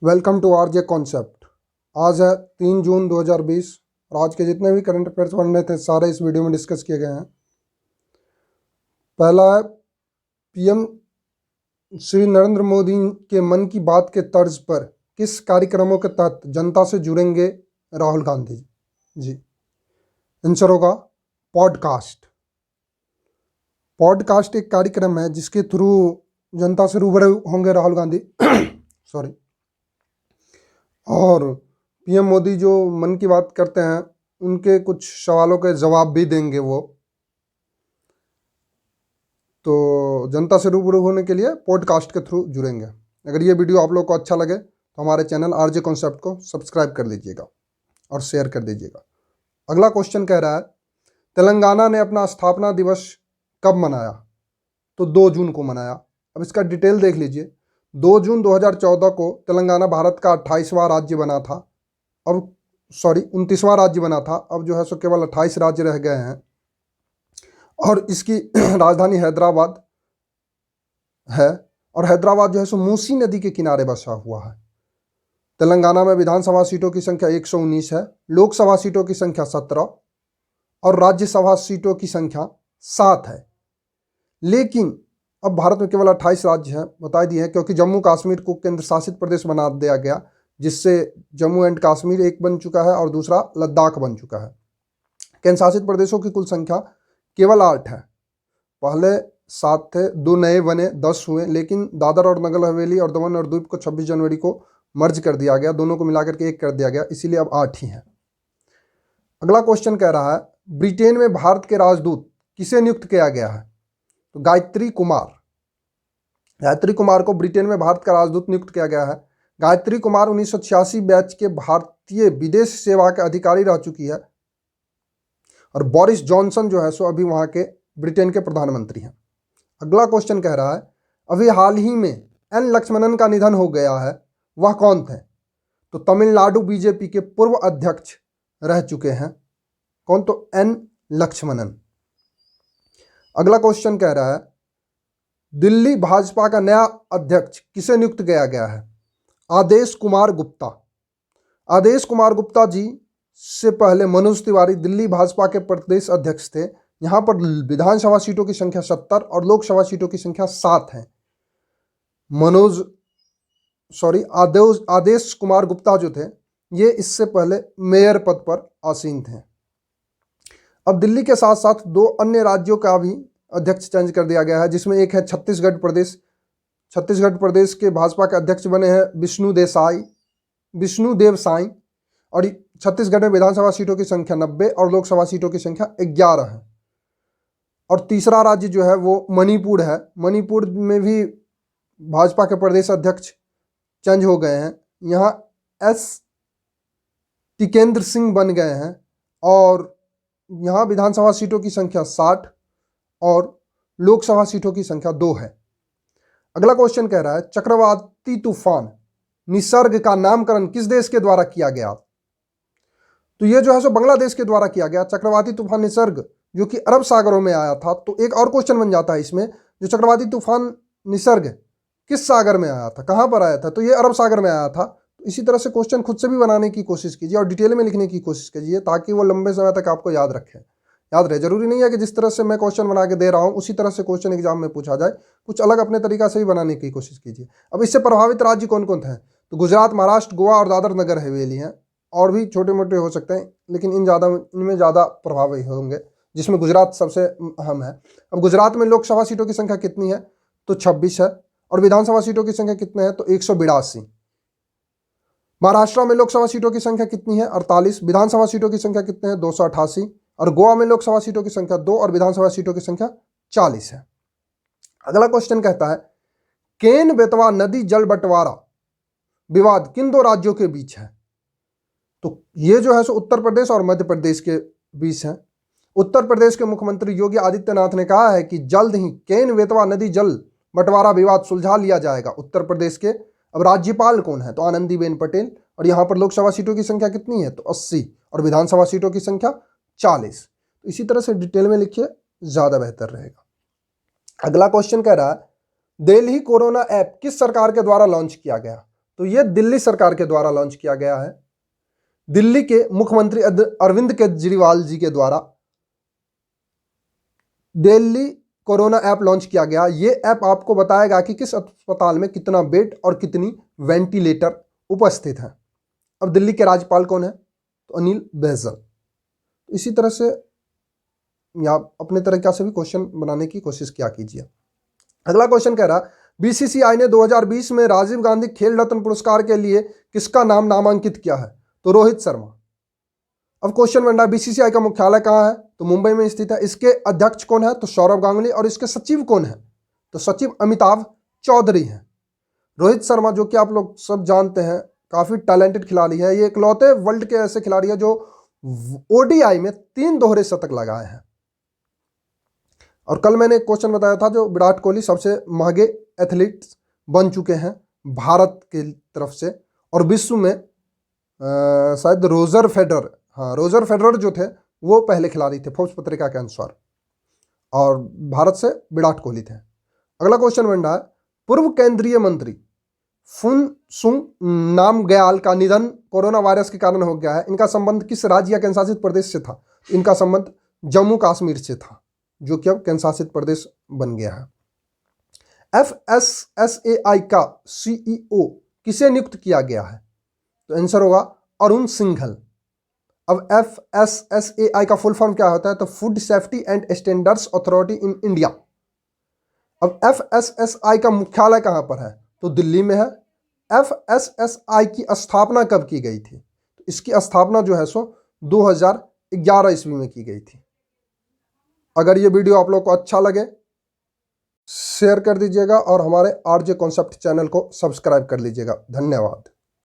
Welcome to RJ concept. आज है 3 जून 2020 और आज के जितने भी करंट अफेयर्स पढ़ने थे सारे इस वीडियो में डिस्कस किए गए हैं। पहला है पीएम श्री नरेंद्र मोदी के मन की बात के तर्ज पर किस कार्यक्रमों के तहत जनता से जुड़ेंगे राहुल गांधी जी। आंसर होगा पॉडकास्ट। पॉडकास्ट एक कार्यक्रम है जिसके थ्रू जनता से रूबरू होंगे राहुल गांधी सॉरी। और पीएम मोदी जो मन की बात करते हैं उनके कुछ सवालों के जवाब भी देंगे वो। तो जनता से रूबरू होने के लिए पॉडकास्ट के थ्रू जुड़ेंगे। अगर ये वीडियो आप लोग को अच्छा लगे तो हमारे चैनल आरजे कॉन्सेप्ट को सब्सक्राइब कर लीजिएगा और शेयर कर दीजिएगा। अगला क्वेश्चन कह रहा है तेलंगाना ने अपना स्थापना दिवस कब मनाया? तो 2 जून को मनाया। अब इसका डिटेल देख लीजिए। 2 जून 2014 को तेलंगाना भारत का 28वां राज्य बना था। अब 29वां राज्य बना था। अब जो है सो केवल 28 राज्य रह गए हैं और इसकी राजधानी हैदराबाद है। और हैदराबाद जो है सो मूसी नदी के किनारे बसा हुआ है। तेलंगाना में विधानसभा सीटों की संख्या 119 है, लोकसभा सीटों की संख्या 17 और राज्यसभा सीटों की संख्या 7 है। लेकिन अब भारत में केवल 28 राज्य हैं, बता दिए हैं, क्योंकि जम्मू कश्मीर को केंद्र शासित प्रदेश बना दिया गया, जिससे जम्मू एंड कश्मीर एक बन चुका है और दूसरा लद्दाख बन चुका है। केंद्र शासित प्रदेशों की कुल संख्या केवल 8 है। पहले 7 थे, 2 नए बने, 10 हुए, लेकिन दादर और नगर हवेली और दमन और द्वीप को 26 जनवरी को मर्ज कर दिया गया, दोनों को मिलाकर के एक कर दिया गया, इसीलिए अब 8 ही हैं। अगला क्वेश्चन कह रहा है ब्रिटेन में भारत के राजदूत किसे नियुक्त किया गया है? तो गायत्री कुमार को ब्रिटेन में भारत का राजदूत नियुक्त किया गया है। गायत्री कुमार 1986 बैच के भारतीय विदेश सेवा के अधिकारी रह चुकी है और बोरिस जॉनसन जो है सो अभी वहां के ब्रिटेन के प्रधानमंत्री हैं। अगला क्वेश्चन कह रहा है अभी हाल ही में एन लक्ष्मणन का निधन हो गया है, वह कौन थे? तो तमिलनाडु बीजेपी के पूर्व अध्यक्ष रह चुके हैं। कौन? तो एन लक्ष्मणन। अगला क्वेश्चन कह रहा है दिल्ली भाजपा का नया अध्यक्ष किसे नियुक्त किया गया है? आदेश कुमार गुप्ता। आदेश कुमार गुप्ता जी से पहले मनोज तिवारी दिल्ली भाजपा के प्रदेश अध्यक्ष थे। यहां पर विधानसभा सीटों की संख्या 70 और लोकसभा सीटों की संख्या 7 है। आदेश कुमार गुप्ता जो थे ये इससे पहले मेयर पद पर आसीन थे। अब दिल्ली के साथ साथ 2 अन्य राज्यों का भी अध्यक्ष चेंज कर दिया गया है, जिसमें एक है छत्तीसगढ़ प्रदेश। छत्तीसगढ़ प्रदेश के भाजपा के अध्यक्ष बने हैं विष्णुदेव साई और छत्तीसगढ़ में विधानसभा सीटों की संख्या 90 और लोकसभा सीटों की संख्या 11 है। और तीसरा राज्य जो है वो मणिपुर है। मणिपुर में भी भाजपा के प्रदेश अध्यक्ष चेंज हो गए हैं। यहाँ एस टिकेंद्र सिंह बन गए हैं और यहाँ विधानसभा सीटों की संख्या 60 और लोकसभा सीटों की संख्या 2 है। अगला क्वेश्चन कह रहा है चक्रवाती तूफान निसर्ग का नामकरण किस देश के द्वारा किया गया? तो ये जो है सो बांग्लादेश के द्वारा किया गया। चक्रवाती तूफान निसर्ग जो कि अरब सागरों में आया था। तो एक और क्वेश्चन बन जाता है इसमें, जो चक्रवाती तूफान निसर्ग किस सागर में आया था, कहां पर आया था? तो ये अरब सागर में आया था। तो इसी तरह से क्वेश्चन खुद से भी बनाने की कोशिश कीजिए और डिटेल में लिखने की कोशिश कीजिए ताकि वो लंबे समय तक आपको याद रहे। जरूरी नहीं है कि जिस तरह से मैं क्वेश्चन बना के दे रहा हूं उसी तरह से क्वेश्चन एग्जाम में पूछा जाए, कुछ अलग अपने तरीका से भी बनाने की कोशिश कीजिए। अब इससे प्रभावित राज्य कौन कौन थे? तो गुजरात, महाराष्ट्र, गोवा और दादर नगर हवेली हैं। और भी छोटे मोटे हो सकते हैं लेकिन इनमें ज़्यादा प्रभावी होंगे, जिसमें गुजरात सबसे अहम है। अब गुजरात में लोकसभा सीटों की संख्या कितनी है? तो 26 है और विधानसभा सीटों की संख्या कितने हैं? तो 182। महाराष्ट्र में लोकसभा सीटों की संख्या कितनी है? 48। विधानसभा सीटों की संख्या कितने हैं? 288। और गोवा में लोकसभा सीटों की संख्या 2 और विधानसभा सीटों की संख्या 40 है। अगला क्वेश्चन कहता है केन बेतवा नदी जल बंटवारा विवाद किन 2 राज्यों के बीच है? तो ये जो है सो उत्तर प्रदेश और मध्य प्रदेश के बीच है। उत्तर प्रदेश के मुख्यमंत्री योगी आदित्यनाथ ने कहा है कि जल्द ही केन बेतवा नदी जल बंटवारा विवाद सुलझा लिया जाएगा उत्तर प्रदेश के। अब राज्यपाल कौन है? तो आनंदीबेन पटेल। और यहाँ पर लोकसभा सीटों की संख्या कितनी है? तो 80 और विधानसभा सीटों की संख्या 40। तो इसी तरह से डिटेल में लिखिए, ज़्यादा बेहतर रहेगा। अगला क्वेश्चन कह रहा है दिल्ली कोरोना ऐप किस सरकार के द्वारा लॉन्च किया गया? तो ये दिल्ली सरकार के द्वारा लॉन्च किया गया है। दिल्ली के मुख्यमंत्री अरविंद केजरीवाल जी के द्वारा दिल्ली कोरोना ऐप लॉन्च किया गया। ये ऐप आपको बताएगा कि किस अस्पताल में कितना बेड और कितनी वेंटिलेटर उपस्थित है। अब दिल्ली के राज्यपाल कौन है? तो अनिल बैजल। इसी तरह से या अपने तरीका से भी क्वेश्चन बनाने की कोशिश किया कीजिए। अगला क्वेश्चन कह रहा, बीसीसीआई ने 2020 में राजीव गांधी खेल रत्न पुरस्कार के लिए किसका नाम नामांकित किया है? तो रोहित शर्मा। अब क्वेश्चन बन रहा है बीसीसीआई का मुख्यालय कहाँ है? तो मुंबई में स्थित है। इसके अध्यक्ष कौन है? तो सौरव गांगुली। और इसके सचिव कौन है? तो सचिव अमिताभ चौधरी हैं। रोहित शर्मा जो कि आप लोग सब जानते हैं काफी टैलेंटेड खिलाड़ी है। ये इकलौते वर्ल्ड के ऐसे खिलाड़ी है जो ओडीआई में 3 दोहरे शतक लगाए हैं। और कल मैंने एक क्वेश्चन बताया था जो विराट कोहली सबसे महंगे एथलीट्स बन चुके हैं भारत की तरफ से, और विश्व में शायद रोजर फेडरर, हाँ रोजर फेडरर जो थे वो पहले खिलाड़ी थे फोर्ब्स पत्रिका के अनुसार, और भारत से विराट कोहली थे। अगला क्वेश्चन बन रहा है, पूर्व केंद्रीय मंत्री फुन सुंग नामग्याल का निधन कोरोना वायरस के कारण हो गया है। इनका संबंध किस राज्य या केंद्र शासित प्रदेश से था? इनका संबंध जम्मू कश्मीर से था, जो कि अब केंद्र शासित प्रदेश बन गया है। FSSAI का CEO किसे नियुक्त किया गया है? तो आंसर होगा अरुण सिंघल। अब FSSAI का फुल फॉर्म क्या होता है? तो food safety and standards authority in India. अब FSSAI का मुख्यालय कहां पर है? तो दिल्ली में है। FSSAI की स्थापना कब की गई थी? तो इसकी स्थापना जो है सो 2011 ईस्वी में की गई थी। अगर ये वीडियो आप लोग को अच्छा लगे शेयर कर दीजिएगा और हमारे RJ कॉन्सेप्ट चैनल को सब्सक्राइब कर लीजिएगा। धन्यवाद।